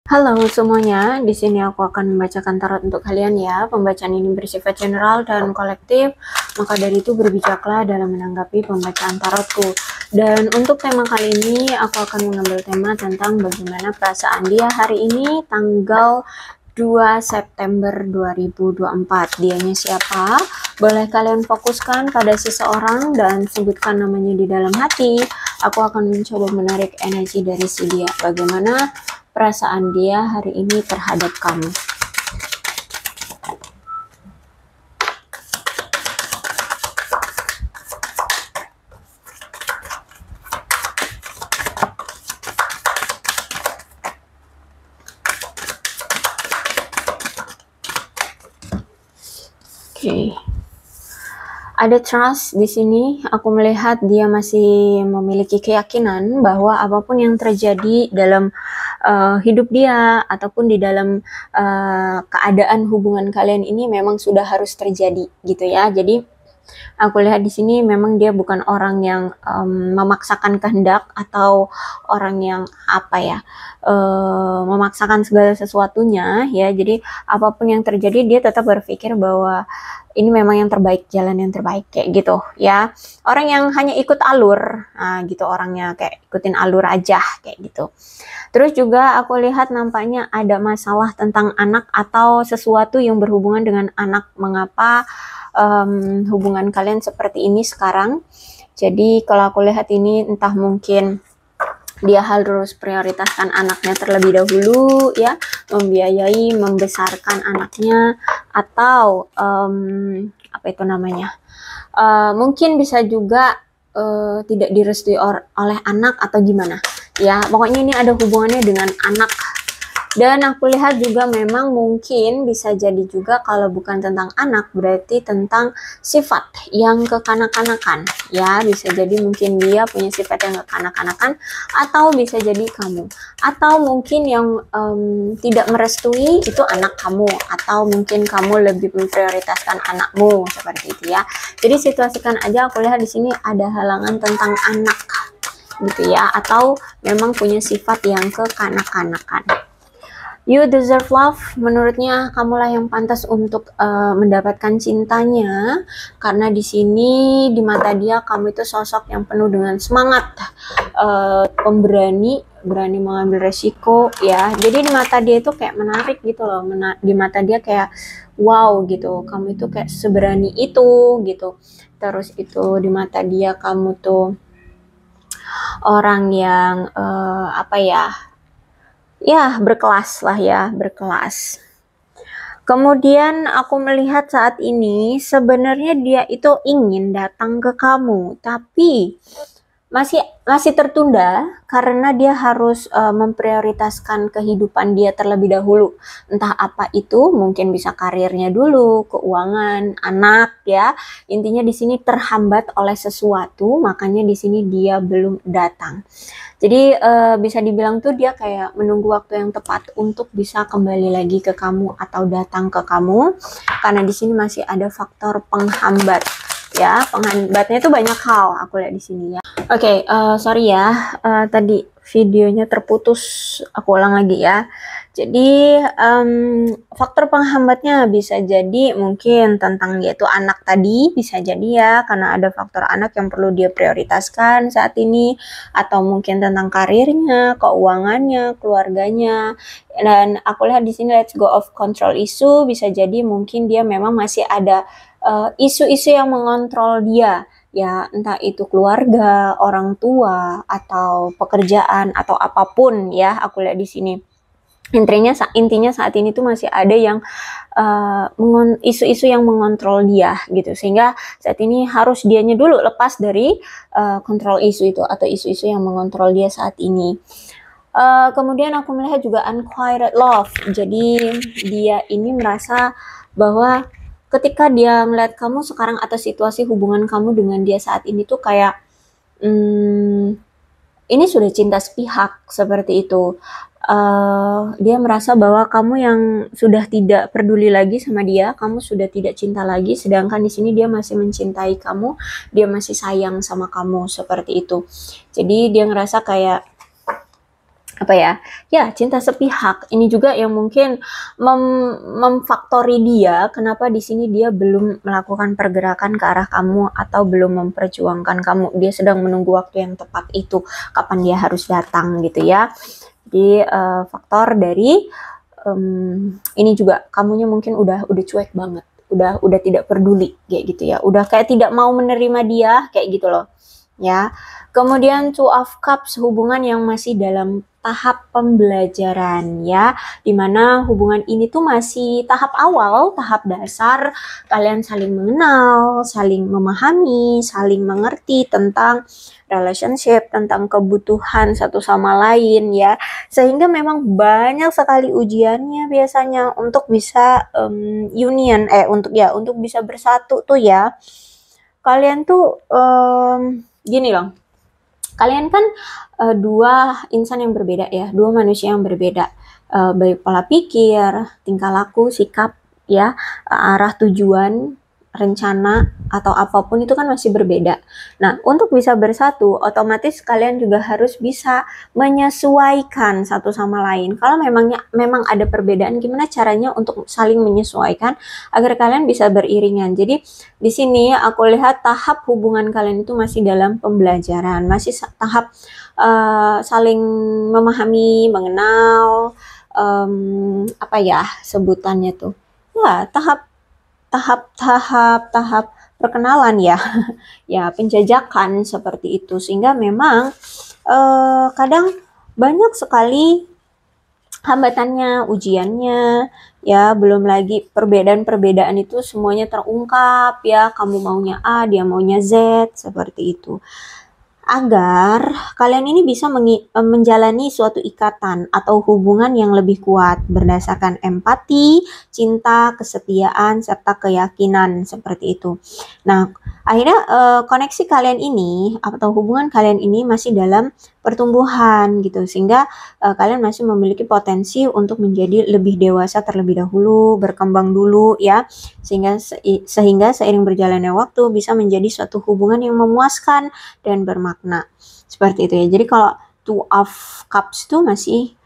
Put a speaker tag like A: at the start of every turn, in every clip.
A: Halo semuanya, di sini aku akan membacakan tarot untuk kalian ya. Pembacaan ini bersifat general dan kolektif, maka dari itu berbijaklah dalam menanggapi pembacaan tarotku. Dan untuk tema kali ini, aku akan mengambil tema tentang bagaimana perasaan dia hari ini, tanggal 2 September 2024. Dianya siapa? Boleh kalian fokuskan pada seseorang dan sebutkan namanya di dalam hati. Aku akan mencoba menarik energi dari si dia. Bagaimana perasaan dia hari ini terhadap kamu? Oke. Ada trust di sini. Aku melihat dia masih memiliki keyakinan bahwa apapun yang terjadi dalam hidup dia ataupun di dalam keadaan hubungan kalian ini memang sudah harus terjadi gitu ya. Jadi aku lihat di sini memang dia bukan orang yang memaksakan kehendak atau orang yang memaksakan segala sesuatunya ya. Jadi apapun yang terjadi dia tetap berpikir bahwa ini memang yang terbaik, jalan yang terbaik kayak gitu ya. Orang yang hanya ikut alur, gitu orangnya, kayak ikutin alur aja kayak gitu. Terus juga aku lihat nampaknya ada masalah tentang anak atau sesuatu yang berhubungan dengan anak. Mengapa hubungan kalian seperti ini sekarang? Jadi kalau aku lihat ini entah mungkin dia harus prioritaskan anaknya terlebih dahulu ya, membiayai, membesarkan anaknya, atau mungkin bisa juga tidak direstui oleh anak atau gimana ya. Pokoknya ini ada hubungannya dengan anak. Dan aku lihat juga memang mungkin bisa jadi juga kalau bukan tentang anak berarti tentang sifat yang kekanak-kanakan ya. Bisa jadi mungkin dia punya sifat yang kekanak-kanakan, atau bisa jadi kamu, atau mungkin yang tidak merestui itu anak kamu, atau mungkin kamu lebih memprioritaskan anakmu seperti itu ya. Jadi situasikan aja, aku lihat di sini ada halangan tentang anak gitu ya, atau memang punya sifat yang kekanak-kanakan. You deserve love, menurutnya kamulah yang pantas untuk mendapatkan cintanya, karena di sini di mata dia kamu itu sosok yang penuh dengan semangat, pemberani, berani mengambil resiko ya. Jadi di mata dia itu kayak menarik gitu loh, di mata dia kayak wow gitu, kamu itu kayak seberani itu gitu. Terus itu di mata dia kamu tuh orang yang berkelas lah ya, berkelas. Kemudian aku melihat saat ini sebenarnya dia itu ingin datang ke kamu, tapi masih tertunda karena dia harus memprioritaskan kehidupan dia terlebih dahulu. Entah apa itu, mungkin bisa karirnya dulu, keuangan, anak ya. Intinya di sini terhambat oleh sesuatu, makanya di sini dia belum datang. Jadi bisa dibilang tuh dia kayak menunggu waktu yang tepat untuk bisa kembali lagi ke kamu atau datang ke kamu, karena di sini masih ada faktor penghambat ya. Penghambatnya itu banyak hal aku lihat di sini ya. Oke, sorry ya, tadi videonya terputus, aku ulang lagi ya. Jadi faktor penghambatnya bisa jadi mungkin tentang yaitu anak tadi, bisa jadi ya, karena ada faktor anak yang perlu dia prioritaskan saat ini, atau mungkin tentang karirnya, keuangannya, keluarganya. Dan aku lihat di sini let's go of control issue, bisa jadi mungkin dia memang masih ada isu-isu yang mengontrol dia ya, entah itu keluarga, orang tua, atau pekerjaan, atau apapun ya. Aku lihat di sini intinya saat ini tuh masih ada yang isu-isu yang mengontrol dia gitu, sehingga saat ini harus dianya dulu lepas dari kontrol isu itu atau isu-isu yang mengontrol dia saat ini. Kemudian aku melihat juga unquiet love, jadi dia ini merasa bahwa ketika dia melihat kamu sekarang atau situasi hubungan kamu dengan dia saat ini tuh kayak ini sudah cinta sepihak seperti itu. Dia merasa bahwa kamu yang sudah tidak peduli lagi sama dia, kamu sudah tidak cinta lagi, sedangkan di sini dia masih mencintai kamu, dia masih sayang sama kamu seperti itu. Jadi dia ngerasa kayak apa ya cinta sepihak. Ini juga yang mungkin memfaktori dia kenapa di sini dia belum melakukan pergerakan ke arah kamu atau belum memperjuangkan kamu. Dia sedang menunggu waktu yang tepat itu, kapan dia harus datang gitu ya. Jadi faktor dari ini juga kamunya mungkin udah cuek banget, udah tidak peduli kayak gitu ya, udah kayak tidak mau menerima dia kayak gitu loh ya. Kemudian Two of Cups, hubungan yang masih dalam tahap pembelajaran ya, dimana hubungan ini tuh masih tahap awal, tahap dasar, kalian saling mengenal, saling memahami, saling mengerti tentang relationship, tentang kebutuhan satu sama lain ya, sehingga memang banyak sekali ujiannya biasanya untuk bisa union, untuk bisa bersatu tuh ya. Kalian tuh gini loh, kalian kan dua insan yang berbeda ya, dua manusia yang berbeda, baik pola pikir, tingkah laku, sikap ya, arah tujuan, rencana atau apapun itu kan masih berbeda. Nah, untuk bisa bersatu, otomatis kalian juga harus bisa menyesuaikan satu sama lain. Kalau memang ada perbedaan, gimana caranya untuk saling menyesuaikan agar kalian bisa beriringan. Jadi di sini aku lihat tahap hubungan kalian itu masih dalam pembelajaran, masih tahap saling memahami, mengenal, apa ya sebutannya tuh, ya tahap perkenalan ya, ya penjajakan seperti itu, sehingga memang kadang banyak sekali hambatannya, ujiannya ya, belum lagi perbedaan-perbedaan itu semuanya terungkap ya, kamu maunya A, dia maunya Z, seperti itu. Agar kalian ini bisa menjalani suatu ikatan atau hubungan yang lebih kuat berdasarkan empati, cinta, kesetiaan, serta keyakinan seperti itu. Nah, akhirnya koneksi kalian ini atau hubungan kalian ini masih dalam pertumbuhan gitu, sehingga kalian masih memiliki potensi untuk menjadi lebih dewasa terlebih dahulu, berkembang dulu ya, sehingga seiring berjalannya waktu bisa menjadi suatu hubungan yang memuaskan dan bermakna seperti itu ya. Jadi kalau Two of Cups itu masih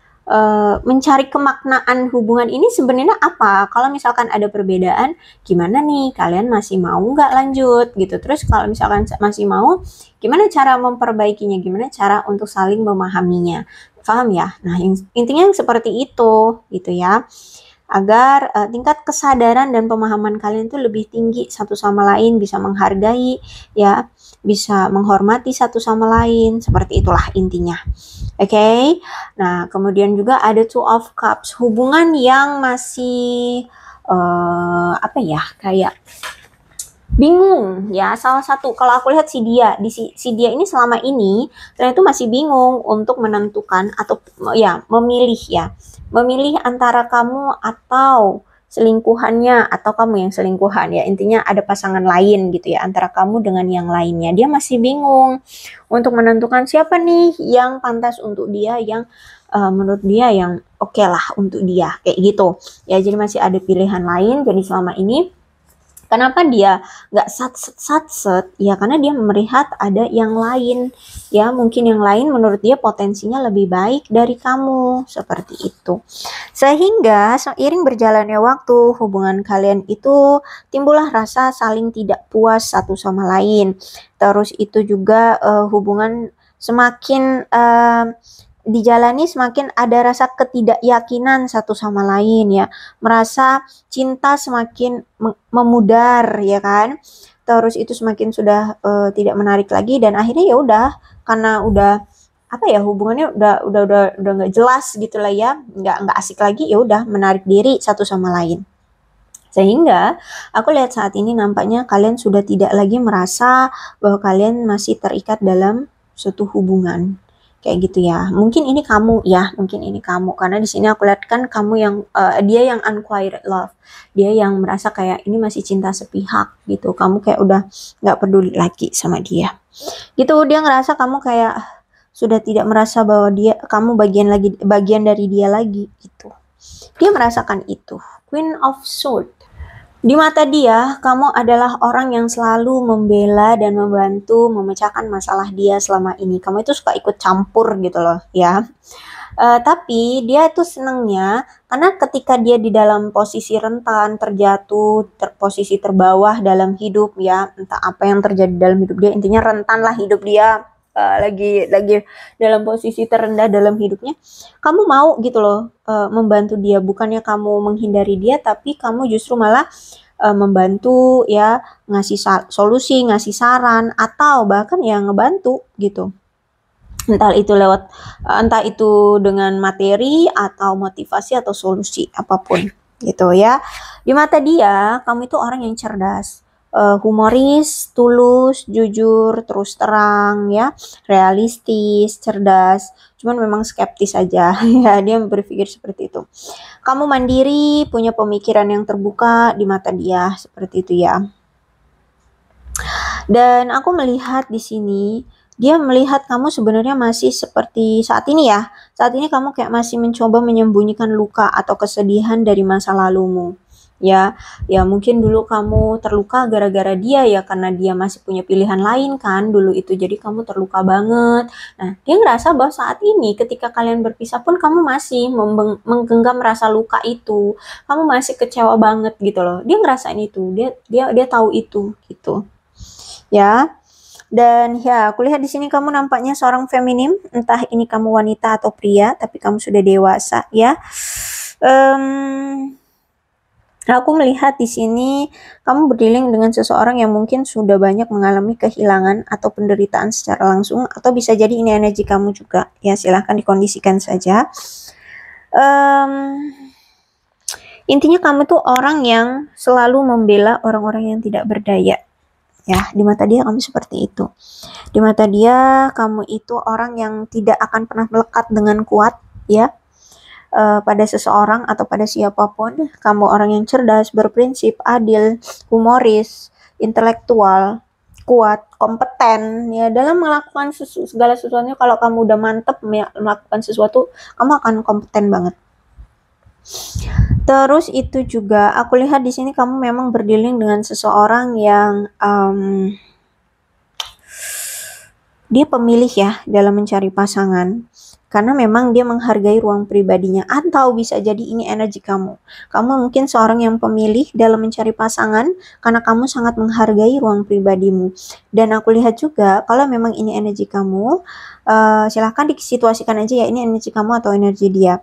A: mencari kemaknaan hubungan ini sebenarnya apa. Kalau misalkan ada perbedaan, gimana nih, kalian masih mau nggak lanjut gitu. Terus kalau misalkan masih mau, gimana cara memperbaikinya, gimana cara untuk saling memahaminya, paham ya? Nah, intinya seperti itu gitu ya, agar tingkat kesadaran dan pemahaman kalian tuh lebih tinggi satu sama lain, bisa menghargai ya, bisa menghormati satu sama lain, seperti itulah intinya. Oke. Nah, kemudian juga ada Two of Cups, hubungan yang masih apa ya, kayak bingung ya. Salah satu, kalau aku lihat si dia ini selama ini ternyata masih bingung untuk menentukan atau ya memilih antara kamu atau selingkuhannya, atau kamu yang selingkuhan ya. Intinya ada pasangan lain gitu ya, antara kamu dengan yang lainnya. Dia masih bingung untuk menentukan siapa nih yang pantas untuk dia, yang menurut dia yang oke lah untuk dia, kayak gitu ya. Jadi masih ada pilihan lain. Jadi selama ini kenapa dia nggak satset ya, karena dia melihat ada yang lain ya, mungkin yang lain menurut dia potensinya lebih baik dari kamu, seperti itu. Sehingga seiring berjalannya waktu, hubungan kalian itu timbullah rasa saling tidak puas satu sama lain. Terus itu juga hubungan semakin dijalani semakin ada rasa ketidakyakinan satu sama lain ya, merasa cinta semakin memudar ya kan. Terus itu semakin sudah tidak menarik lagi, dan akhirnya ya udah, karena udah apa ya, hubungannya udah nggak jelas gitu lah ya, nggak asik lagi, ya udah menarik diri satu sama lain. Sehingga aku lihat saat ini nampaknya kalian sudah tidak lagi merasa bahwa kalian masih terikat dalam suatu hubungan kayak gitu ya. Mungkin ini kamu ya, karena di sini aku lihat kan kamu yang dia yang unrequited love, dia yang merasa kayak ini masih cinta sepihak gitu, kamu kayak udah nggak peduli lagi sama dia gitu. Dia ngerasa kamu kayak sudah tidak merasa bahwa kamu bagian dari dia lagi gitu. Dia merasakan itu. Queen of Swords. Di mata dia, kamu adalah orang yang selalu membela dan membantu memecahkan masalah dia selama ini. Kamu itu suka ikut campur gitu loh ya. Tapi dia tuh senengnya karena ketika dia di dalam posisi rentan, terjatuh, posisi terbawah dalam hidup ya, entah apa yang terjadi dalam hidup dia, intinya rentan lah hidup dia, lagi dalam posisi terendah dalam hidupnya, kamu mau gitu loh membantu dia, bukannya kamu menghindari dia, tapi kamu justru malah membantu ya, ngasih solusi, ngasih saran, atau bahkan ya ngebantu gitu. Entah itu dengan materi atau motivasi atau solusi apapun gitu ya. Di mata dia kamu itu orang yang cerdas, humoris, tulus, jujur, terus terang ya, realistis, cerdas, cuman memang skeptis aja ya, dia berpikir seperti itu. Kamu mandiri, punya pemikiran yang terbuka di mata dia, seperti itu ya. Dan aku melihat di sini, dia melihat kamu sebenarnya masih seperti saat ini ya. Saat ini kamu kayak masih mencoba menyembunyikan luka atau kesedihan dari masa lalumu. Ya, mungkin dulu kamu terluka gara-gara dia ya, karena dia masih punya pilihan lain kan dulu itu. Jadi kamu terluka banget. Nah, dia ngerasa bahwa saat ini ketika kalian berpisah pun kamu masih menggenggam rasa luka itu. Kamu masih kecewa banget gitu loh. Dia ngerasain itu. Dia tahu itu gitu. Ya. Dan ya, aku lihat di sini kamu nampaknya seorang feminim, entah ini kamu wanita atau pria, tapi kamu sudah dewasa ya. Aku melihat di sini kamu berdealing dengan seseorang yang mungkin sudah banyak mengalami kehilangan atau penderitaan secara langsung, atau bisa jadi ini energi kamu juga. Ya, silahkan dikondisikan saja. Intinya kamu tuh orang yang selalu membela orang-orang yang tidak berdaya. Ya, di mata dia kamu seperti itu. Di mata dia kamu itu orang yang tidak akan pernah melekat dengan kuat ya, pada seseorang atau pada siapapun. Kamu orang yang cerdas, berprinsip, adil, humoris, intelektual, kuat, kompeten ya dalam melakukan segala sesuatunya. Kalau kamu udah mantep melakukan sesuatu, kamu akan kompeten banget. Terus itu juga aku lihat di sini kamu memang berdealing dengan seseorang yang dia pemilih ya dalam mencari pasangan, karena memang dia menghargai ruang pribadinya. Atau bisa jadi ini energi kamu. Kamu mungkin seorang yang pemilih dalam mencari pasangan karena kamu sangat menghargai ruang pribadimu. Dan aku lihat juga kalau memang ini energi kamu, silahkan disituasikan aja ya, ini energi kamu atau energi dia.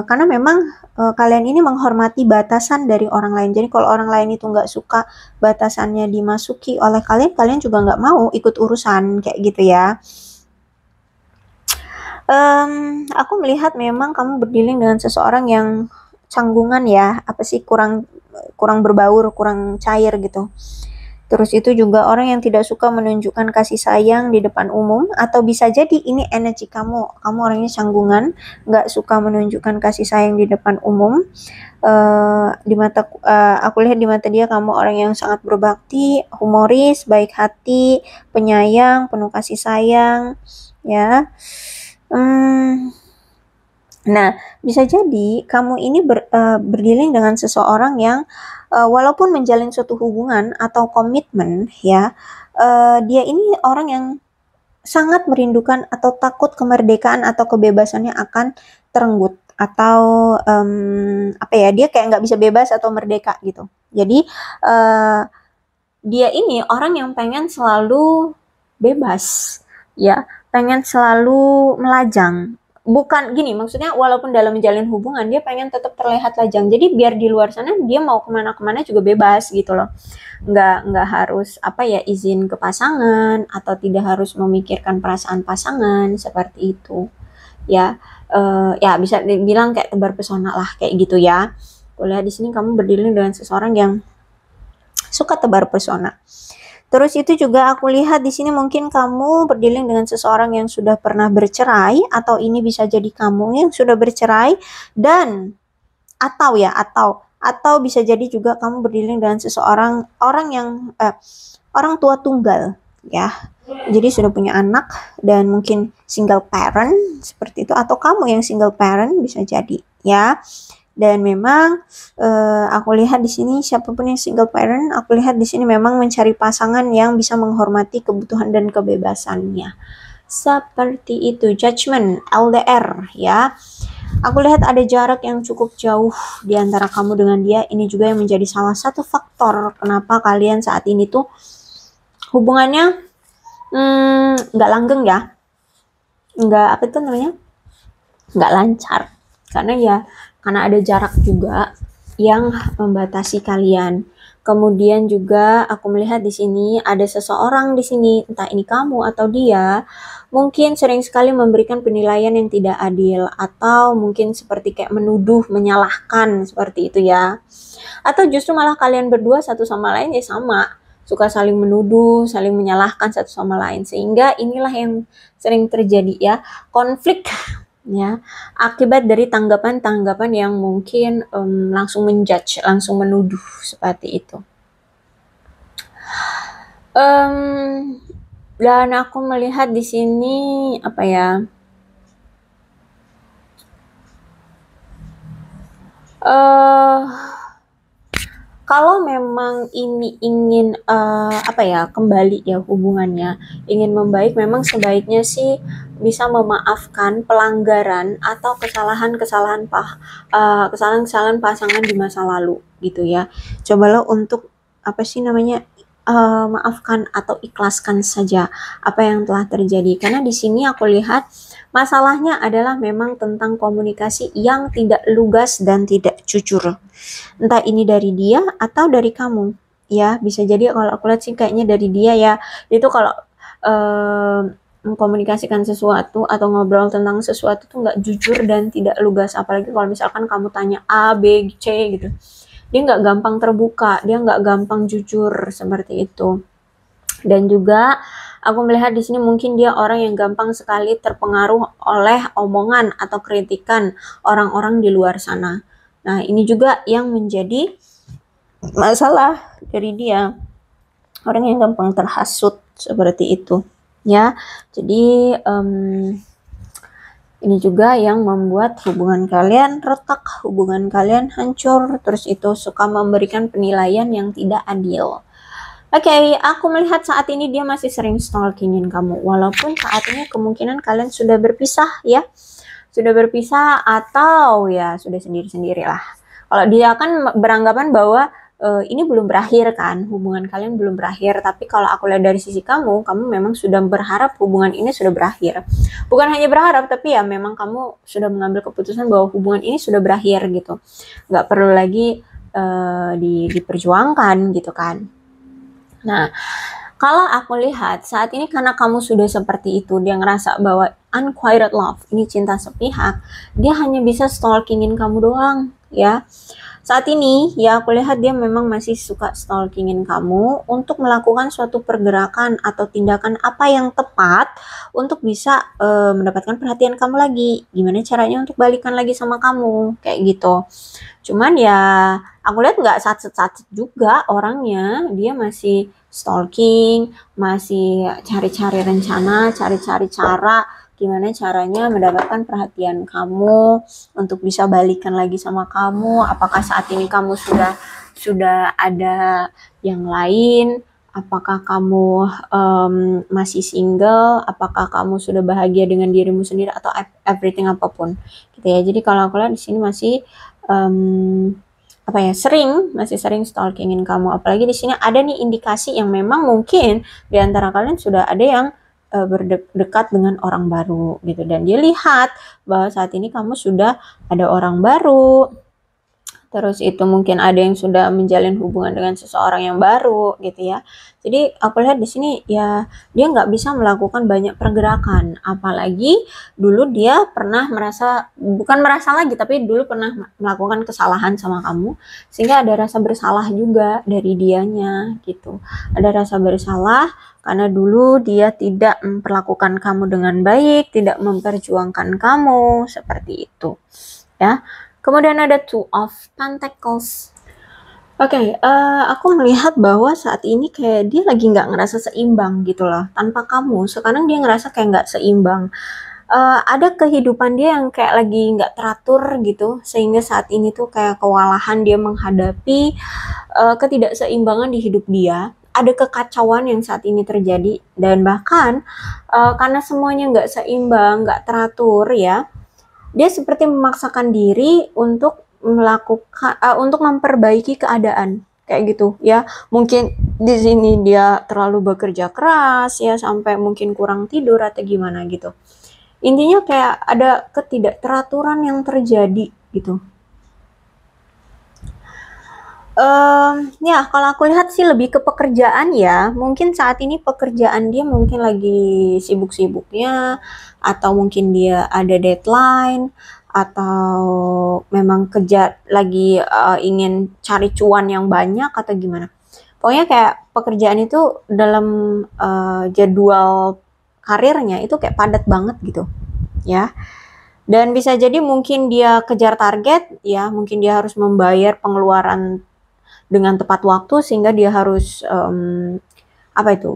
A: Karena memang kalian ini menghormati batasan dari orang lain. Jadi kalau orang lain itu nggak suka batasannya dimasuki oleh kalian, kalian juga nggak mau ikut urusan kayak gitu ya. Aku melihat memang kamu berdealing dengan seseorang yang canggungan ya, apa sih, kurang berbaur, kurang cair gitu. Terus itu juga orang yang tidak suka menunjukkan kasih sayang di depan umum, atau bisa jadi ini energi kamu. Kamu orangnya canggungan, nggak suka menunjukkan kasih sayang di depan umum. Aku lihat di mata dia kamu orang yang sangat berbakti, humoris, baik hati, penyayang, penuh kasih sayang, ya. Nah, bisa jadi kamu ini berdealing dengan seseorang yang walaupun menjalin suatu hubungan atau komitmen ya, dia ini orang yang sangat merindukan atau takut kemerdekaan atau kebebasannya akan terenggut, atau apa ya, dia kayak nggak bisa bebas atau merdeka gitu. Jadi dia ini orang yang pengen selalu bebas ya, pengen selalu melajang. Bukan gini, maksudnya walaupun dalam menjalin hubungan dia pengen tetap terlihat lajang. Jadi biar di luar sana dia mau kemana-kemana juga bebas gitu loh. Nggak harus apa ya, izin ke pasangan, atau tidak harus memikirkan perasaan pasangan seperti itu. Ya, ya bisa dibilang kayak tebar pesona lah kayak gitu ya. Kulihat di sini kamu berdealing dengan seseorang yang suka tebar pesona. Terus itu juga aku lihat di sini mungkin kamu berdealing dengan seseorang yang sudah pernah bercerai, atau ini bisa jadi kamu yang sudah bercerai, dan atau bisa jadi juga kamu berdealing dengan seseorang orang tua tunggal ya. Jadi sudah punya anak dan mungkin single parent seperti itu, atau kamu yang single parent bisa jadi ya. Dan memang aku lihat di sini siapapun yang single parent, aku lihat di sini memang mencari pasangan yang bisa menghormati kebutuhan dan kebebasannya Seperti itu, judgment, LDR ya. Aku lihat ada jarak yang cukup jauh di antara kamu dengan dia. Ini juga yang menjadi salah satu faktor kenapa kalian saat ini tuh hubungannya nggak langgeng ya. Nggak, apa itu namanya? Nggak lancar. Karena ada jarak juga yang membatasi kalian. Kemudian juga aku melihat di sini ada seseorang di sini, entah ini kamu atau dia, mungkin sering sekali memberikan penilaian yang tidak adil atau mungkin seperti kayak menuduh, menyalahkan seperti itu ya. Atau justru malah kalian berdua satu sama lain ya sama, suka saling menuduh, saling menyalahkan satu sama lain, sehingga inilah yang sering terjadi ya, konflik ya, akibat dari tanggapan-tanggapan yang mungkin langsung menjudge, langsung menuduh seperti itu. Dan aku melihat di sini apa ya? Kalau memang ini ingin kembali ya hubungannya, ingin membaik, memang sebaiknya sih bisa memaafkan pelanggaran atau kesalahan-kesalahan pasangan di masa lalu gitu ya. Cobalah untuk maafkan atau ikhlaskan saja apa yang telah terjadi, karena di sini aku lihat masalahnya adalah memang tentang komunikasi yang tidak lugas dan tidak jujur. Entah ini dari dia atau dari kamu ya, bisa jadi kalau aku lihat sih kayaknya dari dia ya. Itu kalau mengkomunikasikan sesuatu atau ngobrol tentang sesuatu tuh nggak jujur dan tidak lugas, apalagi kalau misalkan kamu tanya A, B, C gitu, dia nggak gampang terbuka, dia nggak gampang jujur seperti itu. Dan juga aku melihat di sini mungkin dia orang yang gampang sekali terpengaruh oleh omongan atau kritikan orang-orang di luar sana. Nah, ini juga yang menjadi masalah dari dia. Orang yang gampang terhasut seperti itu. Ya, jadi ini juga yang membuat hubungan kalian retak, hubungan kalian hancur, terus itu suka memberikan penilaian yang tidak adil. Oke, aku melihat saat ini dia masih sering stalkingin kamu, walaupun saat ini kemungkinan kalian sudah berpisah ya, sudah berpisah atau ya sudah sendiri-sendiri lah. Kalau dia kan beranggapan bahwa ini belum berakhir kan, hubungan kalian belum berakhir, tapi kalau aku lihat dari sisi kamu memang sudah berharap hubungan ini sudah berakhir. Bukan hanya berharap, tapi ya memang kamu sudah mengambil keputusan bahwa hubungan ini sudah berakhir gitu. Nggak perlu lagi diperjuangkan gitu kan. Nah, kalau aku lihat saat ini karena kamu sudah seperti itu, dia ngerasa bahwa unrequited love, ini cinta sepihak, dia hanya bisa stalkingin kamu doang ya. Saat ini ya aku lihat dia memang masih suka stalkingin kamu untuk melakukan suatu pergerakan atau tindakan apa yang tepat untuk bisa mendapatkan perhatian kamu lagi. Gimana caranya untuk balikan lagi sama kamu, kayak gitu. Cuman ya aku lihat nggak satset-satset juga orangnya, dia masih stalking, masih cari-cari rencana, cari-cari cara gimana caranya mendapatkan perhatian kamu untuk bisa balikan lagi sama kamu. Apakah saat ini kamu sudah ada yang lain? Apakah kamu masih single? Apakah kamu sudah bahagia dengan dirimu sendiri atau everything apapun gitu ya. Jadi kalau aku lihat di sini masih masih sering stalkingin kamu. Apalagi di sini ada nih indikasi yang memang mungkin di antara kalian sudah ada yang berdekat dengan orang baru gitu, dan dia lihat bahwa saat ini kamu sudah ada orang baru, terus itu mungkin ada yang sudah menjalin hubungan dengan seseorang yang baru gitu ya. Jadi aku lihat di sini ya dia nggak bisa melakukan banyak pergerakan, apalagi dulu dia pernah bukan merasa lagi, tapi dulu pernah melakukan kesalahan sama kamu, sehingga ada rasa bersalah juga dari dianya gitu. Ada rasa bersalah karena dulu dia tidak memperlakukan kamu dengan baik, tidak memperjuangkan kamu, seperti itu ya. Kemudian ada Two of Pentacles. Oke, aku melihat bahwa saat ini kayak dia lagi nggak ngerasa seimbang gitu loh. Tanpa kamu, sekarang dia ngerasa kayak nggak seimbang. Ada kehidupan dia yang kayak lagi nggak teratur gitu, sehingga saat ini tuh kayak kewalahan dia menghadapi ketidakseimbangan di hidup dia. ada kekacauan yang saat ini terjadi, dan bahkan karena semuanya nggak seimbang, nggak teratur ya, dia seperti memaksakan diri untuk melakukan untuk memperbaiki keadaan kayak gitu ya. Mungkin di sini dia terlalu bekerja keras ya, sampai mungkin kurang tidur atau gimana gitu. Intinya kayak ada ketidakteraturan yang terjadi gitu. Ya kalau aku lihat sih lebih ke pekerjaan ya. Mungkin saat ini pekerjaan dia mungkin lagi sibuk-sibuknya, atau mungkin dia ada deadline, atau memang kerja lagi ingin cari cuan yang banyak atau gimana. Pokoknya kayak pekerjaan itu dalam jadwal karirnya itu kayak padat banget gitu ya. Dan bisa jadi mungkin dia kejar target ya, mungkin dia harus membayar pengeluaran dengan tepat waktu sehingga dia harus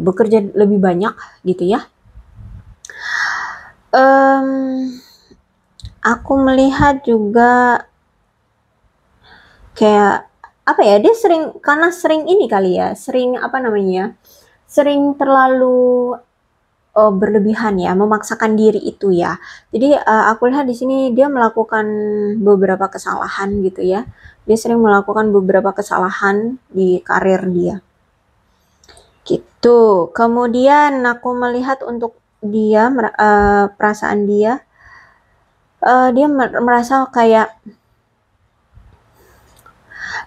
A: bekerja lebih banyak gitu ya. Aku melihat juga kayak dia karena sering ini kali ya, sering sering terlalu berlebihan ya, memaksakan diri itu ya. Jadi aku lihat di sini dia melakukan beberapa kesalahan gitu ya. Dia sering melakukan beberapa kesalahan di karir dia. Gitu. Kemudian aku melihat untuk dia perasaan dia, dia merasa kayak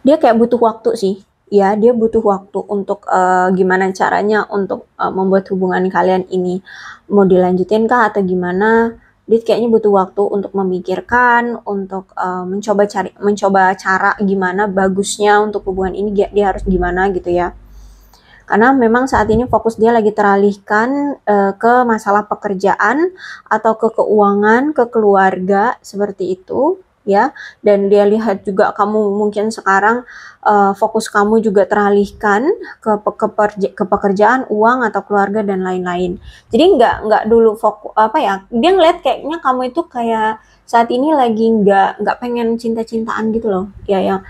A: dia kayak butuh waktu sih. Ya, dia butuh waktu untuk gimana caranya untuk membuat hubungan kalian ini mau dilanjutin kah atau gimana. Dia kayaknya butuh waktu untuk memikirkan, untuk mencoba cara gimana bagusnya untuk hubungan ini dia harus gimana gitu ya. Karena memang saat ini fokus dia lagi teralihkan ke masalah pekerjaan atau ke keuangan, ke keluarga seperti itu ya. Dan dia lihat juga kamu mungkin sekarang fokus kamu juga teralihkan ke pekerjaan, uang atau keluarga dan lain-lain. Jadi nggak dulu fokus dia ngeliat kayaknya kamu itu kayak saat ini lagi nggak pengen cinta-cintaan gitu loh ya, yang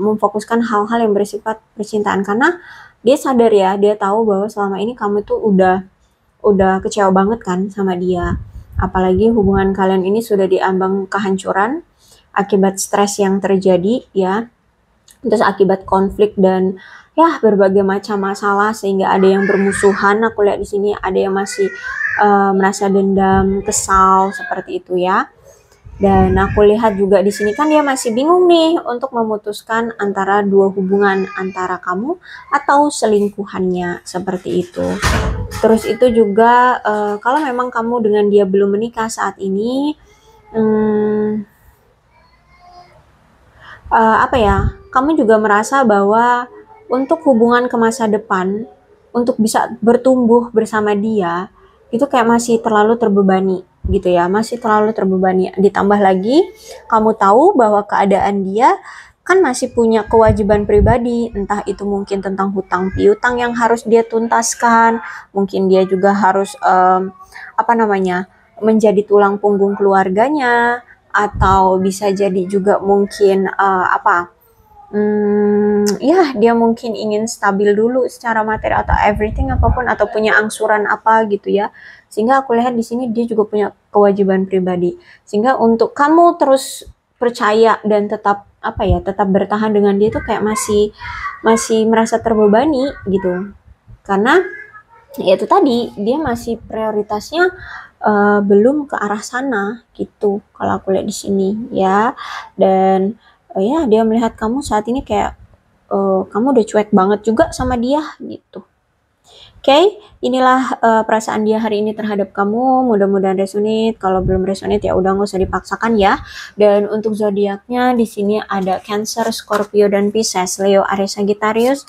A: memfokuskan hal-hal yang bersifat percintaan, karena dia sadar ya, dia tahu bahwa selama ini kamu tuh udah kecewa banget kan sama dia. Apalagi hubungan kalian ini sudah diambang kehancuran akibat stres yang terjadi ya. Terus akibat konflik dan ya berbagai macam masalah, sehingga ada yang bermusuhan. Aku lihat di sini ada yang masih merasa dendam, kesal seperti itu ya. Dan aku lihat juga di sini kan dia masih bingung nih untuk memutuskan antara dua hubungan, antara kamu atau selingkuhannya seperti itu. Terus itu juga kalau memang kamu dengan dia belum menikah saat ini, kamu juga merasa bahwa untuk hubungan ke masa depan, untuk bisa bertumbuh bersama dia, itu kayak masih terlalu terbebani gitu ya, masih terlalu terbebani. Ditambah lagi kamu tahu bahwa keadaan dia kan masih punya kewajiban pribadi, entah itu mungkin tentang hutang piutang yang harus dia tuntaskan, mungkin dia juga harus menjadi tulang punggung keluarganya, atau bisa jadi juga mungkin dia mungkin ingin stabil dulu secara materi atau everything apapun, atau punya angsuran apa gitu ya. Sehingga aku lihat di sini dia juga punya kewajiban pribadi. Sehingga untuk kamu terus percaya dan tetap bertahan dengan dia tuh kayak masih merasa terbebani gitu. Karena ya itu tadi, dia masih prioritasnya belum ke arah sana gitu kalau aku lihat di sini ya. Dan dia melihat kamu saat ini kayak kamu udah cuek banget juga sama dia gitu. Oke, inilah perasaan dia hari ini terhadap kamu. Mudah-mudahan resonate. Kalau belum resonate ya udah, nggak usah dipaksakan ya. Dan untuk zodiaknya di sini ada Cancer, Scorpio dan Pisces, Leo, Aries, Sagittarius,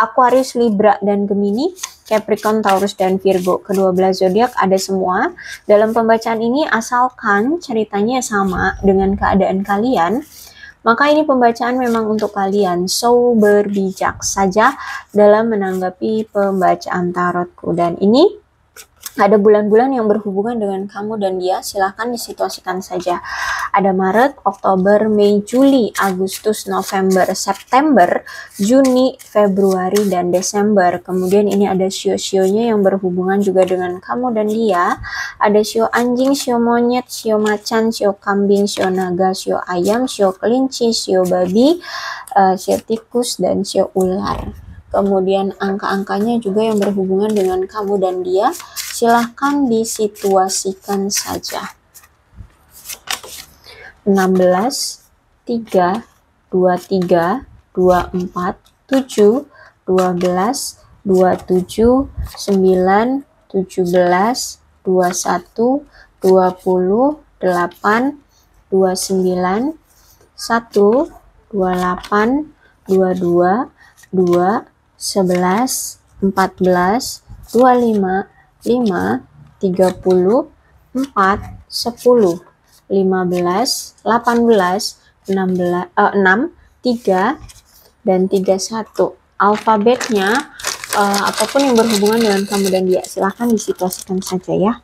A: Aquarius, Libra dan Gemini, Capricorn, Taurus dan Virgo. Ke-12 zodiak ada semua. Dalam pembacaan ini asalkan ceritanya sama dengan keadaan kalian, maka ini pembacaan memang untuk kalian. So, berbijak saja dalam menanggapi pembacaan tarotku. Dan ini Ada bulan-bulan yang berhubungan dengan kamu dan dia, silahkan disituasikan saja. Ada Maret, Oktober, Mei, Juli, Agustus, November, September, Juni, Februari, dan Desember. Kemudian ini ada sio-sionya yang berhubungan juga dengan kamu dan dia. Ada sio anjing, sio monyet, sio macan, sio kambing, sio naga, sio ayam, sio kelinci, sio babi, sio tikus, dan sio ular. Kemudian angka-angkanya juga yang berhubungan dengan kamu dan dia, silahkan disituasikan saja. 16, 3, 23, 24, 7, 12, 27, 9, 17, 21, 20, 8, 29, 1, 28, 22, 2, 11, 14, 25, 5, 30, 4, 10, 15, 18, 16, 6, 3, dan 31. Alfabetnya apapun yang berhubungan dengan kamu dan dia, silahkan disituasikan saja ya.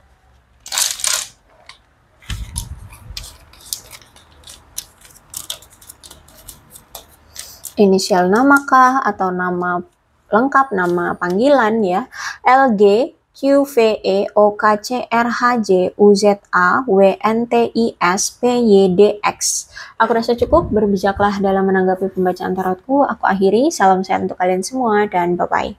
A: Inisial namakah atau nama lengkap, nama panggilan ya. LG, QVE, OKCRHJ, UZA, WNTIS, PYDX. Aku rasa cukup, berbijaklah dalam menanggapi pembacaan tarotku. Aku akhiri, salam sehat untuk kalian semua dan bye-bye.